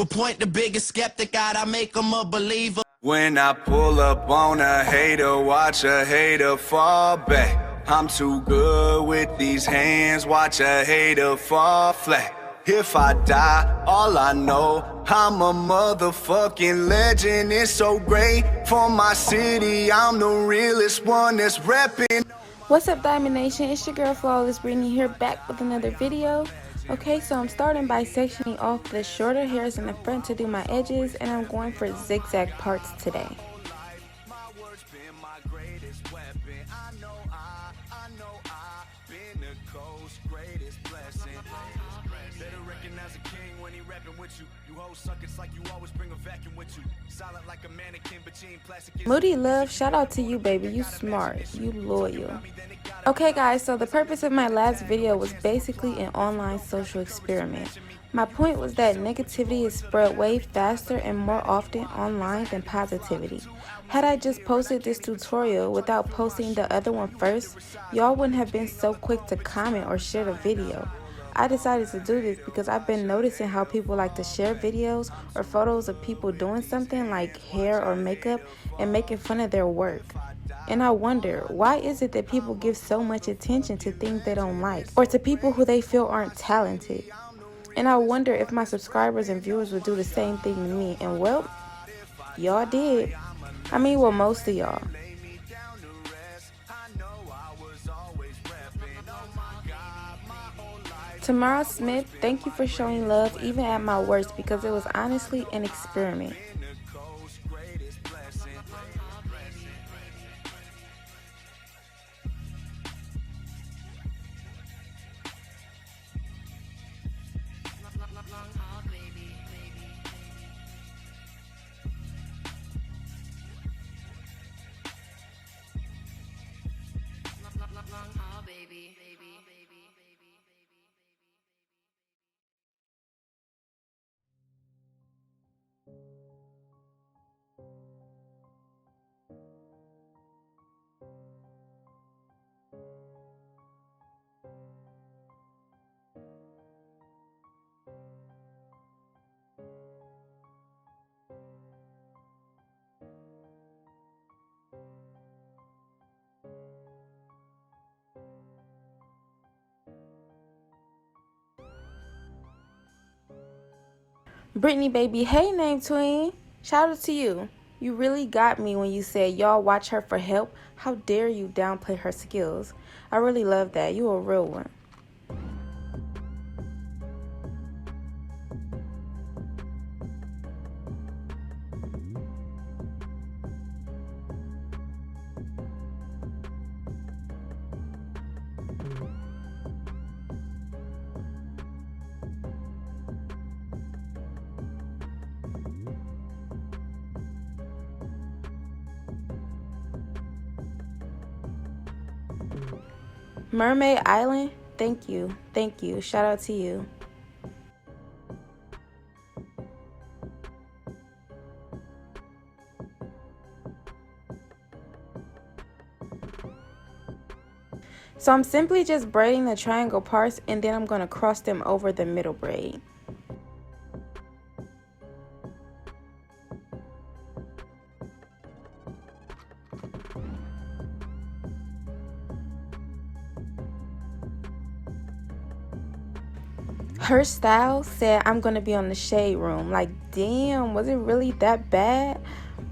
But point the biggest skeptic out, I make him a believer. When I pull up on a hater, watch a hater fall back. I'm too good with these hands, watch a hater fall flat. If I die, all I know, I'm a motherfucking legend. It's so great for my city, I'm the realest one that's repping. What's up, Diamond Nation? It's your girl Flawless Britny here, back with another video. Okay, so I'm starting by sectioning off the shorter hairs in the front to do my edges, and I'm going for zigzag parts today. Moody Love, shout out to you, baby. You smart, you loyal. Okay guys, so the purpose of my last video was basically an online social experiment. My point was that negativity is spread way faster and more often online than positivity. Had I just posted this tutorial without posting the other one first, y'all wouldn't have been so quick to comment or share the video. I decided to do this because I've been noticing how people like to share videos or photos of people doing something like hair or makeup and making fun of their work. And I wonder, why is it that people give so much attention to things they don't like, or to people who they feel aren't talented? And I wonder if my subscribers and viewers would do the same thing to me, and well, y'all did. I mean, well, most of y'all. Tamara Smith, thank you for showing love even at my worst, because it was honestly an experiment. Britny baby, hey name twin, shout out to you. You really got me when you said y'all watch her for help. How dare you downplay her skills? I really love that. You a real one. Mermaid Island, thank you, shout out to you. So I'm simply just braiding the triangle parts, and then I'm going to cross them over the middle braid. Hairstyles said I'm going to be on the shade room. Like, damn, was it really that bad?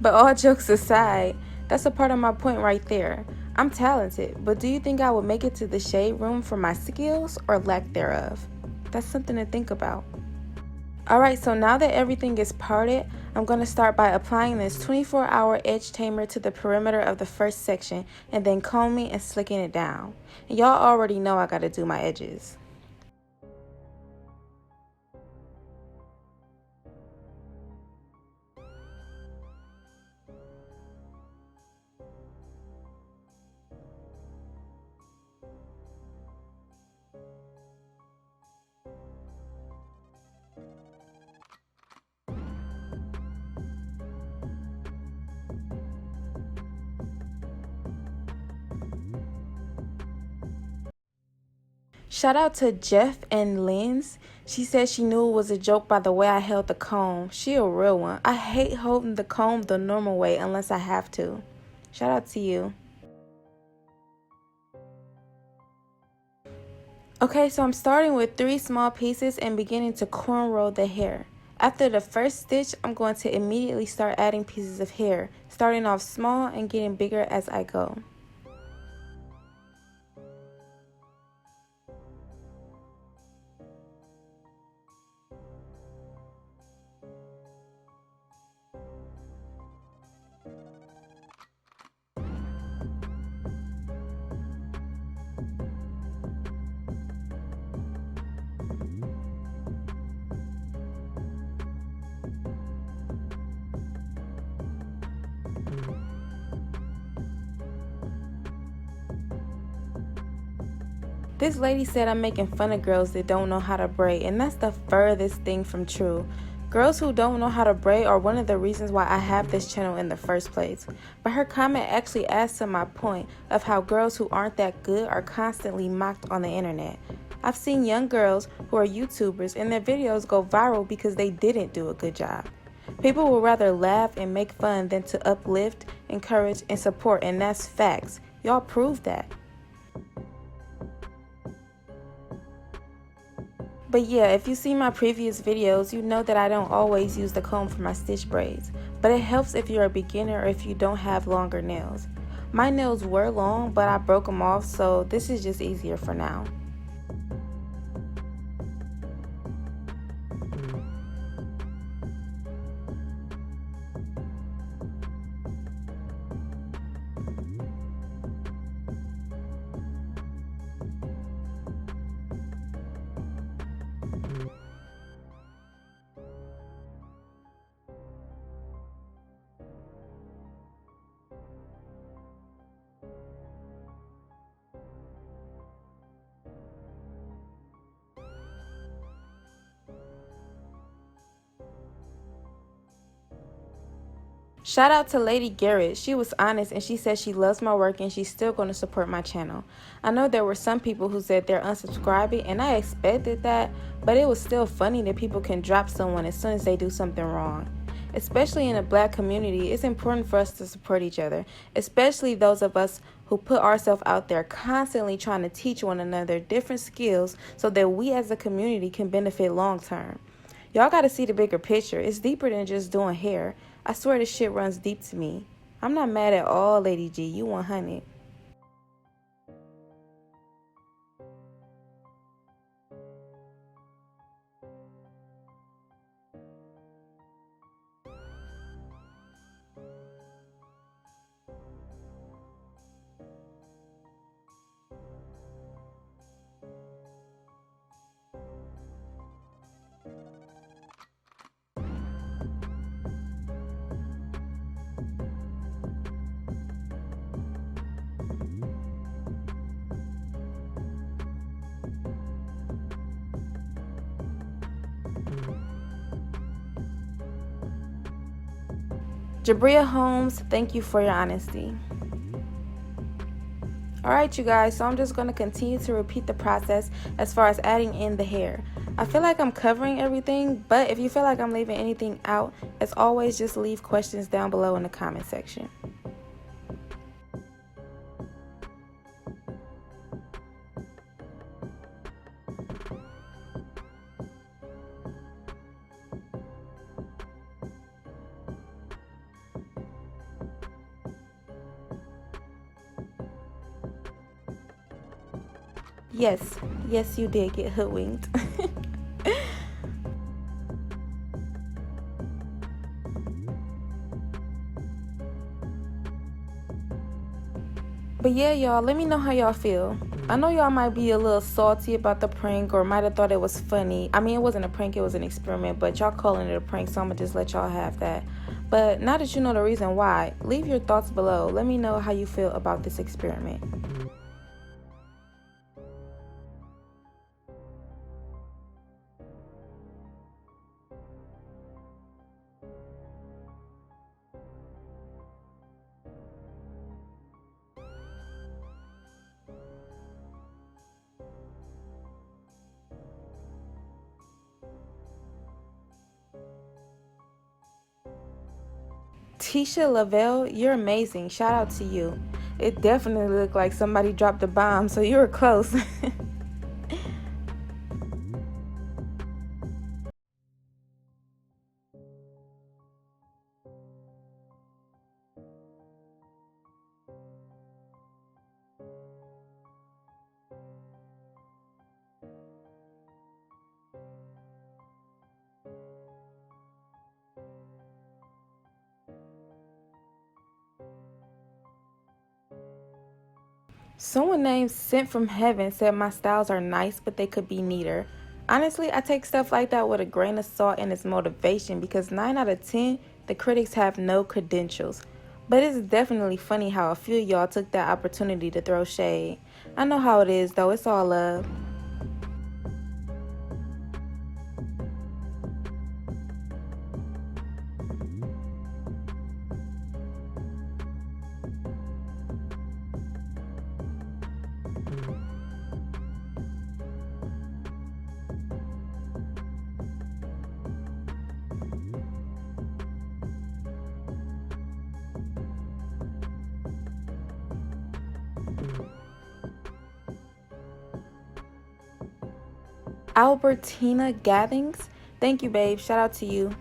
But all jokes aside, that's a part of my point right there. I'm talented, but do you think I would make it to the shade room for my skills or lack thereof? That's something to think about. Alright, so now that everything is parted, I'm going to start by applying this 24-hour edge tamer to the perimeter of the first section and then combing and slicking it down. And y'all already know I got to do my edges. Shout out to Jeff and Lens. She said she knew it was a joke by the way I held the comb. She a real one. I hate holding the comb the normal way unless I have to. Shout out to you. Okay, so I'm starting with 3 small pieces and beginning to cornrow the hair. After the first stitch, I'm going to immediately start adding pieces of hair, starting off small and getting bigger as I go. This lady said I'm making fun of girls that don't know how to braid, and that's the furthest thing from true. Girls who don't know how to braid are one of the reasons why I have this channel in the first place. But her comment actually adds to my point of how girls who aren't that good are constantly mocked on the internet. I've seen young girls who are YouTubers and their videos go viral because they didn't do a good job. People will rather laugh and make fun than to uplift, encourage, and support, and that's facts. Y'all prove that. But yeah, if you see my previous videos, you know that I don't always use the comb for my stitch braids. But it helps if you're a beginner or if you don't have longer nails. My nails were long, but I broke them off, so this is just easier for now. Shout out to Lady Garrett. She was honest and she said she loves my work and she's still going to support my channel. I know there were some people who said they're unsubscribing and I expected that, but it was still funny that people can drop someone as soon as they do something wrong. Especially in a black community, it's important for us to support each other, especially those of us who put ourselves out there constantly trying to teach one another different skills so that we as a community can benefit long term. Y'all gotta see the bigger picture. It's deeper than just doing hair. I swear this shit runs deep to me. I'm not mad at all, Lady G. You 100. Jabria Holmes, thank you for your honesty. Alright you guys, so I'm just going to continue to repeat the process as far as adding in the hair. I feel like I'm covering everything, but if you feel like I'm leaving anything out, as always, just leave questions down below in the comment section. Yes, you did get hoodwinked. But yeah, y'all, let me know how y'all feel. I know y'all might be a little salty about the prank or might have thought it was funny. I mean, it wasn't a prank, it was an experiment, but y'all calling it a prank, so I'm gonna just let y'all have that. But now that you know the reason why, leave your thoughts below. Let me know how you feel about this experiment. Tisha Lavelle, you're amazing. Shout out to you. It definitely looked like somebody dropped a bomb, so you were close. Someone named Sent from Heaven said my styles are nice, but they could be neater. Honestly, I take stuff like that with a grain of salt and its motivation because 9 out of 10, the critics have no credentials. But it's definitely funny how a few of y'all took that opportunity to throw shade. I know how it is though, it's all love. Albertina Gathings, thank you babe, shout out to you.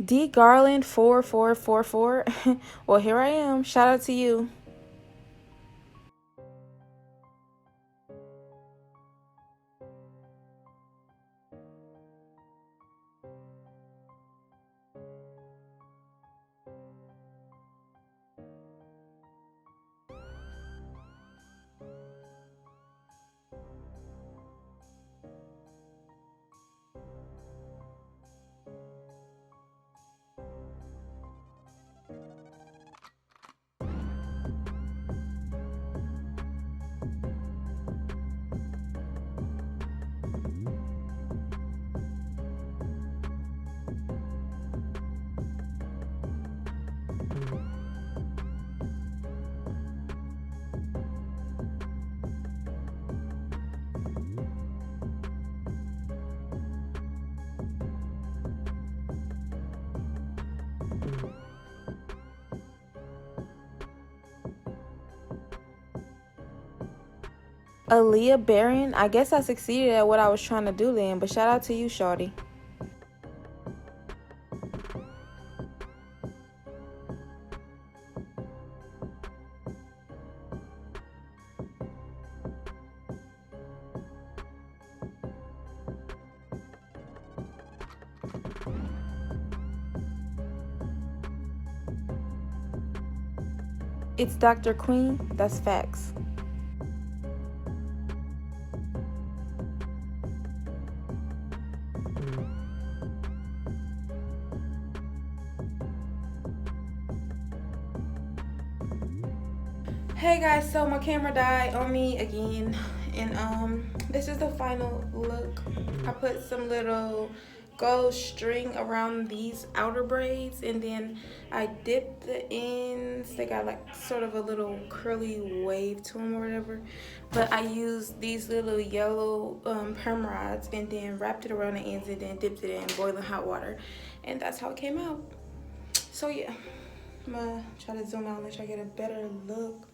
D Garland 4444. Well, here I am. Shout out to you. Aaliyah Barron, I guess I succeeded at what I was trying to do then, but shout out to you, shawty. It's Dr. Queen, that's facts. Hey guys, so my camera died on me again, and this is the final look. I put some little gold string around these outer braids, and then I dipped the ends. They got like sort of a little curly wave to them or whatever, but I used these little yellow perm rods and then wrapped it around the ends and then dipped it in boiling hot water, and that's how it came out. So yeah, I'm gonna try to zoom out and let y'all get a better look.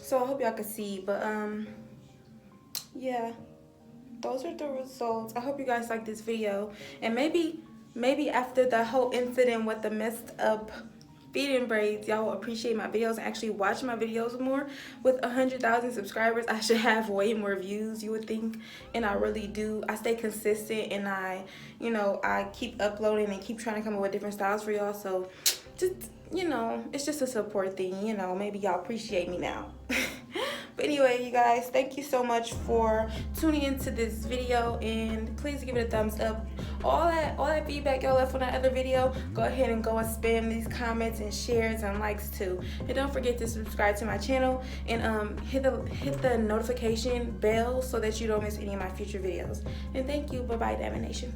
So I hope y'all can see, but yeah, those are the results. I hope you guys like this video, and maybe after the whole incident with the messed up feeding braids, y'all will appreciate my videos and actually watch my videos more. With 100,000 subscribers, I should have way more views, you would think, and I really do. I stay consistent, and I keep uploading and keep trying to come up with different styles for y'all. So just, it's just a support thing, maybe y'all appreciate me now. But anyway, you guys, thank you so much for tuning into this video, and please give it a thumbs up. All that feedback y'all left on that other video, go ahead and go and spam these comments and shares and likes too. And don't forget to subscribe to my channel and hit the notification bell so that you don't miss any of my future videos. And thank you. Bye bye, Diamond Nation.